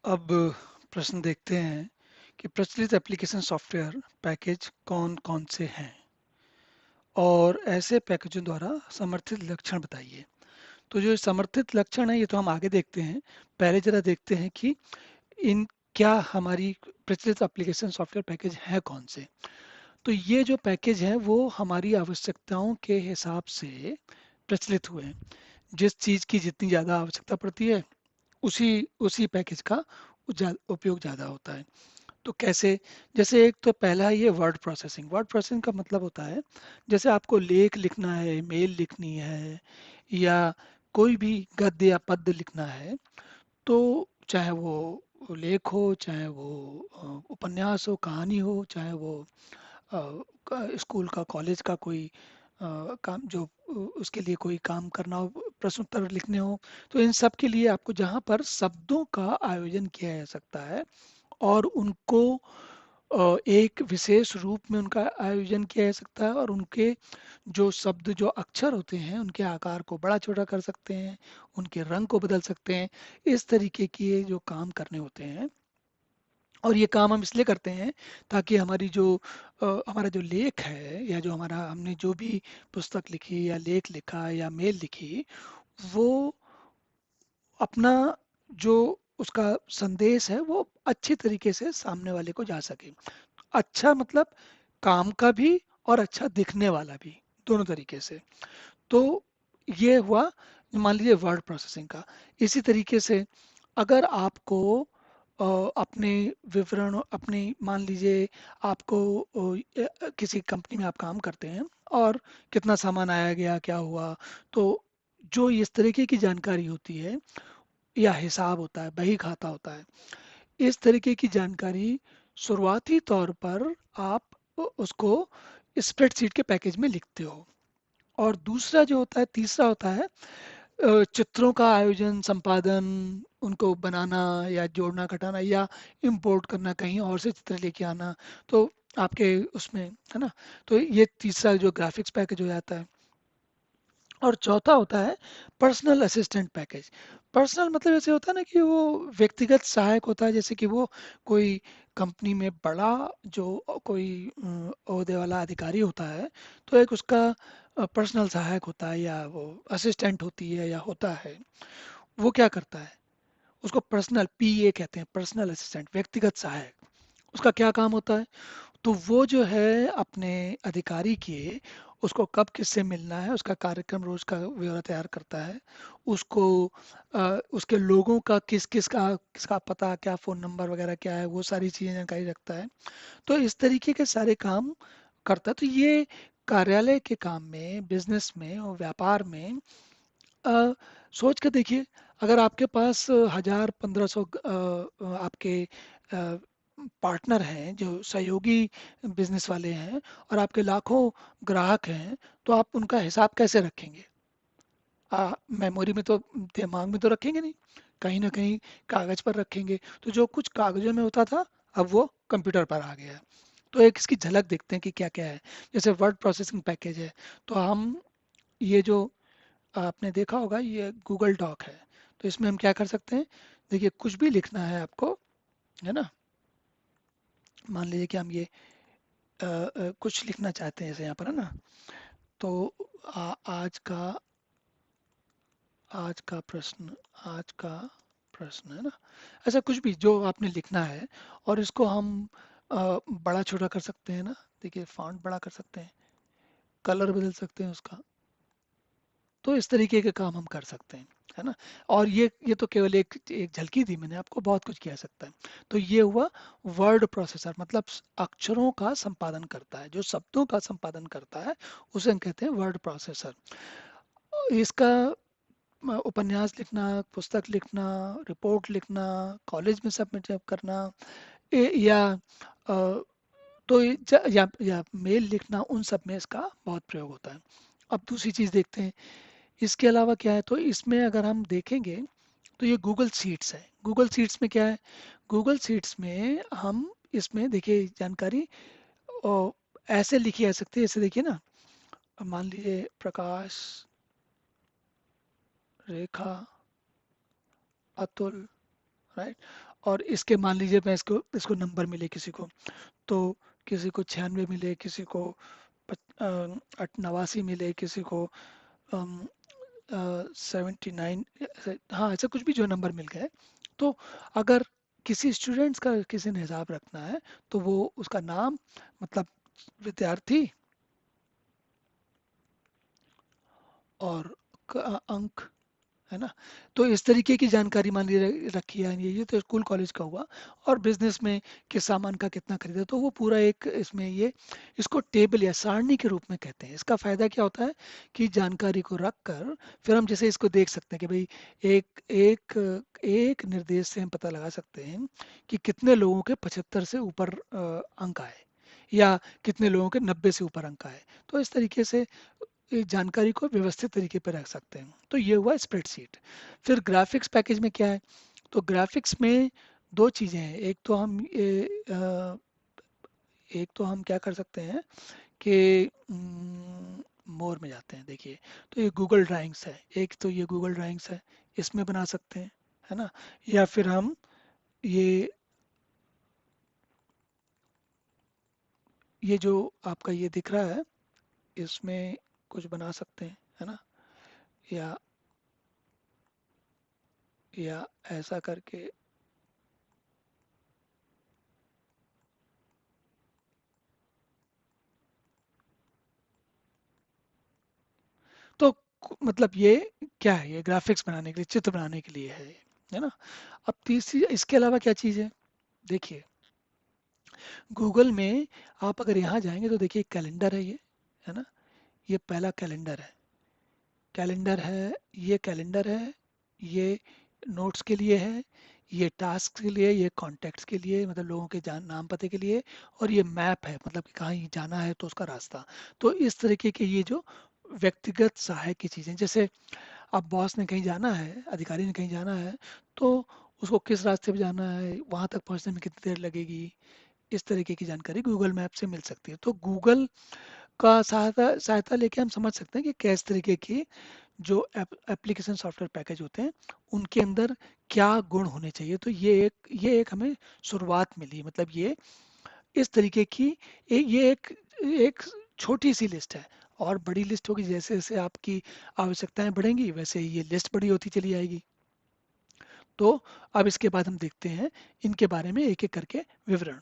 अब प्रश्न देखते हैं कि प्रचलित एप्लीकेशन सॉफ्टवेयर पैकेज कौन कौन से हैं और ऐसे पैकेजों द्वारा समर्थित लक्षण बताइए। तो जो समर्थित लक्षण है ये तो हम आगे देखते हैं। पहले जरा देखते हैं कि इन क्या हमारी प्रचलित एप्लीकेशन सॉफ्टवेयर पैकेज है कौन से। तो ये जो पैकेज है वो हमारी आवश्यकताओं के हिसाब से प्रचलित हुए हैं। जिस चीज़ की जितनी ज़्यादा आवश्यकता पड़ती है उसी उसी पैकेज का उपयोग ज़्यादा होता है। तो कैसे? जैसे एक तो पहला ही है वर्ड प्रोसेसिंग। वर्ड प्रोसेसिंग का मतलब होता है जैसे आपको लेख लिखना है, मेल लिखनी है या कोई भी गद्य या पद्य लिखना है, तो चाहे वो लेख हो, चाहे वो उपन्यास हो, कहानी हो, चाहे वो स्कूल का, कॉलेज का कोई काम जो उसके लिए कोई काम करना हो, प्रश्न उत्तर लिखने हो, तो इन सब के लिए आपको जहाँ पर शब्दों का आयोजन किया जा सकता है और उनको एक विशेष रूप में उनका आयोजन किया जा सकता है और उनके जो शब्द जो अक्षर होते हैं उनके आकार को बड़ा छोटा कर सकते हैं, उनके रंग को बदल सकते हैं। इस तरीके के जो काम करने होते हैं और ये काम हम इसलिए करते हैं ताकि हमारी जो हमारा जो लेख है या जो हमारा हमने जो भी पुस्तक लिखी या लेख लिखा या मेल लिखी, वो अपना जो उसका संदेश है वो अच्छी तरीके से सामने वाले को जा सके। अच्छा मतलब काम का भी और अच्छा दिखने वाला भी, दोनों तरीके से। तो ये हुआ मान लीजिए वर्ड प्रोसेसिंग का। इसी तरीके से अगर आपको अपने विवरण अपनी मान लीजिए आपको किसी कंपनी में आप काम करते हैं और कितना सामान आया गया क्या हुआ, तो जो इस तरीके की जानकारी होती है या हिसाब होता है, बही खाता होता है, इस तरीके की जानकारी शुरुआती तौर पर आप उसको स्प्रेडशीट के पैकेज में लिखते हो। और दूसरा जो होता है, तीसरा होता है चित्रों का आयोजन, संपादन, उनको बनाना या जोड़ना घटाना या इंपोर्ट करना कहीं और से चित्र लेके आना, तो आपके उसमें है ना। तो ये तीसरा जो ग्राफिक्स पैकेज हो जाता है। और चौथा होता है पर्सनल असिस्टेंट पैकेज। पर्सनल मतलब ऐसे होता है ना कि वो व्यक्तिगत सहायक होता है, जैसे कि वो कोई कंपनी में बड़ा जो कोई ओहदे वाला अधिकारी होता है, तो एक उसका पर्सनल सहायक होता है या वो असिस्टेंट होती है या होता है। वो क्या करता है? उसको पर्सनल पीए कहते हैं, पर्सनल असिस्टेंट, व्यक्तिगत सहायक। उसका क्या काम होता है? तो वो जो है अपने अधिकारी के उसको कब किससे मिलना है उसका कार्यक्रम रोज का ब्यौरा तैयार करता है। उसको उसके लोगों का किसका पता क्या, फोन नंबर वगैरह क्या है, वो सारी चीजें जानकारी रखता है। तो इस तरीके के सारे काम करता है। तो ये कार्यालय के काम में, बिजनेस में और व्यापार में सोच के देखिए, अगर आपके पास 1000 1500 आपके पार्टनर हैं जो सहयोगी बिजनेस वाले हैं और आपके लाखों ग्राहक हैं, तो आप उनका हिसाब कैसे रखेंगे? मेमोरी में तो, दिमाग में तो रखेंगे नहीं, कहीं ना कहीं कागज पर रखेंगे। तो जो कुछ कागजों में होता था अब वो कंप्यूटर पर आ गया है। तो एक इसकी झलक देखते हैं कि क्या क्या है। जैसे वर्ड प्रोसेसिंग पैकेज है, तो हम ये जो आपने देखा होगा ये गूगल डॉक है, तो इसमें हम क्या कर सकते हैं? देखिए कुछ भी लिखना है आपको, है ना। मान लीजिए कि हम ये कुछ लिखना चाहते हैं जैसे यहाँ पर, है ना। तो आज का प्रश्न, आज का प्रश्न, है ना। ऐसा कुछ भी जो आपने लिखना है और इसको हम बड़ा छोटा कर सकते हैं ना। देखिए फॉन्ट बड़ा कर सकते हैं, कलर बदल सकते हैं उसका। तो इस तरीके के काम हम कर सकते हैं, है ना। और ये तो केवल एक झलकी दी मैंने आपको, बहुत कुछ किया जा सकता है। तो ये हुआ वर्ड प्रोसेसर, मतलब अक्षरों का संपादन करता है, जो शब्दों का संपादन करता है उसे हम कहते हैं वर्ड प्रोसेसर। इसका उपन्यास लिखना, पुस्तक लिखना, रिपोर्ट लिखना, कॉलेज में सबमिट करना, या तो या मेल लिखना, उन सब में इसका बहुत प्रयोग होता है। अब दूसरी चीज देखते हैं इसके अलावा क्या है। तो इसमें अगर हम देखेंगे तो ये गूगल शीट्स है। गूगल शीट्स में क्या है? गूगल शीट्स में हम इसमें देखिए जानकारी अ, ऐसे लिखी जा सकती है। जैसे देखिए ना, मान लीजिए प्रकाश, रेखा, अतुल, राइट। और इसके मान लीजिए मैं इसको इसको नंबर मिले किसी को, तो किसी को 96 मिले, किसी को 89 मिले, किसी को 79, हाँ ऐसा कुछ भी जो नंबर मिल गए, तो अगर किसी स्टूडेंट्स का किसी ने हिसाब रखना है तो वो उसका नाम, मतलब विद्यार्थी, और अंक, है ना। तो इस तरीके की जानकारी मान लीजिए रखी है, ये तो स्कूल कॉलेज का हुआ। और बिजनेस में किस सामान का कितना खरीदा, तो वो पूरा एक इसमें ये, इसको टेबल या सारणी के रूप में कहते हैं। इसका फायदा क्या होता है कि जानकारी को रख कर फिर हम जैसे इसको देख सकते हैं कि भाई एक एक एक निर्देश से हम पता लगा सकते हैं कि कितने लोगों के 75 से ऊपर अंक आए, या कितने लोगों के 90 से ऊपर अंक आए। तो इस तरीके से इस जानकारी को व्यवस्थित तरीके पर रख सकते हैं। तो ये हुआ स्प्रेडशीट। फिर ग्राफिक्स पैकेज में क्या है, तो ग्राफिक्स में दो चीज़ें हैं। एक तो हम क्या कर सकते हैं कि मोर में जाते हैं, देखिए, तो ये गूगल ड्राइंग्स है, एक तो ये गूगल ड्राइंग्स है, इसमें बना सकते हैं, है ना। या फिर हम ये ये जो आपका ये दिख रहा है, इसमें कुछ बना सकते हैं, है ना। या या ऐसा करके, तो मतलब ये क्या है, ये ग्राफिक्स बनाने के लिए, चित्र बनाने के लिए है ना। अब तीसरी इसके अलावा क्या चीज़ है, देखिए, गूगल में आप अगर यहाँ जाएंगे तो देखिए कैलेंडर है ये, है ना। ये पहला कैलेंडर है, कैलेंडर है, ये कैलेंडर है, ये नोट्स के लिए है, ये टास्क के लिए, ये कॉन्टैक्ट्स के लिए, मतलब लोगों के जान नाम पते के लिए, और ये मैप है, मतलब कि कहाँ जाना है तो उसका रास्ता। तो इस तरीके के ये जो व्यक्तिगत सहायक की चीज़ें, जैसे अब बॉस ने कहीं जाना है, अधिकारी ने कहीं जाना है, तो उसको किस रास्ते पे जाना है, वहां तक पहुंचने में कितनी देर लगेगी, इस तरीके की जानकारी गूगल मैप से मिल सकती है। तो गूगल का सहायता सहायता लेके हम समझ सकते हैं कि किस तरीके की जो एप्लीकेशन सॉफ्टवेयर पैकेज होते हैं उनके अंदर क्या गुण होने चाहिए। तो ये एक हमें शुरुआत मिली, मतलब ये इस तरीके की ये एक छोटी सी लिस्ट है। और बड़ी लिस्ट होगी, जैसे जैसे आपकी आवश्यकताएं बढ़ेंगी वैसे ही ये लिस्ट बड़ी होती चली जाएगी। तो अब इसके बाद हम देखते हैं इनके बारे में एक एक करके विवरण।